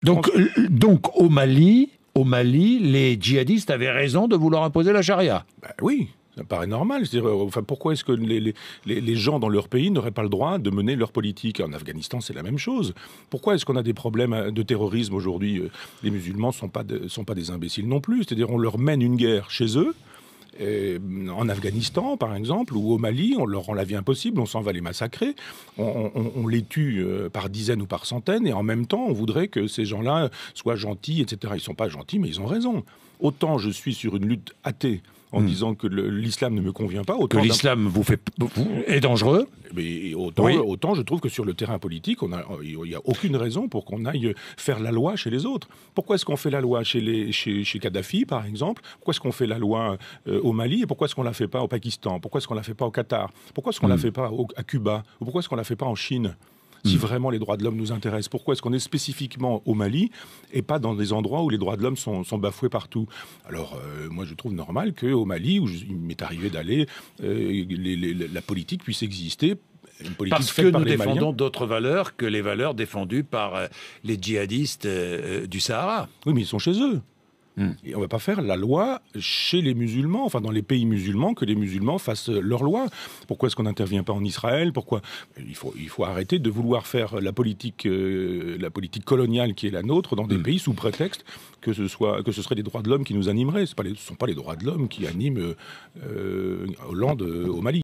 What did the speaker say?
Donc au Mali, les djihadistes avaient raison de vouloir imposer la charia. Ben oui, ça paraît normal. Enfin, pourquoi est-ce que les gens dans leur pays n'auraient pas le droit de mener leur politique? En Afghanistan, c'est la même chose. Pourquoi est-ce qu'on a des problèmes de terrorisme aujourd'hui? Les musulmans ne sont pas des imbéciles non plus. C'est-à-dire on leur mène une guerre chez eux. En Afghanistan, par exemple, ou au Mali, on leur rend la vie impossible, on s'en va les massacrer, on les tue par dizaines ou par centaines, et en même temps, on voudrait que ces gens-là soient gentils, etc. Ils ne sont pas gentils, mais ils ont raison. Autant je suis sur une lutte athée, en disant que l'islam ne me convient pas, autant... Que l'islam est dangereux. Mais autant je trouve que sur le terrain politique, il n'y a aucune raison pour qu'on aille faire la loi chez les autres. Pourquoi est-ce qu'on fait la loi chez Kadhafi, par exemple? Pourquoi est-ce qu'on fait la loi au Mali? Et pourquoi est-ce qu'on ne la fait pas au Pakistan? Pourquoi est-ce qu'on ne la fait pas au Qatar? Pourquoi est-ce qu'on ne la fait pas à Cuba? Ou pourquoi est-ce qu'on ne la fait pas en Chine? Si vraiment les droits de l'homme nous intéressent, pourquoi est-ce qu'on est spécifiquement au Mali et pas dans des endroits où les droits de l'homme sont bafoués partout? Alors, moi, je trouve normal qu'au Mali, où il m'est arrivé d'aller, la politique puisse exister. Une politique parce que nous défendons d'autres valeurs que les valeurs défendues par les djihadistes du Sahara. Oui, mais ils sont chez eux. Et on ne va pas faire la loi chez les musulmans, enfin dans les pays musulmans, que les musulmans fassent leur loi. Pourquoi est-ce qu'on n'intervient pas en Israël? Pourquoi il faut arrêter de vouloir faire la politique coloniale qui est la nôtre dans des pays sous prétexte que ce serait les droits de l'homme qui nous animeraient. Ce ne sont pas les droits de l'homme qui animent Hollande au Mali.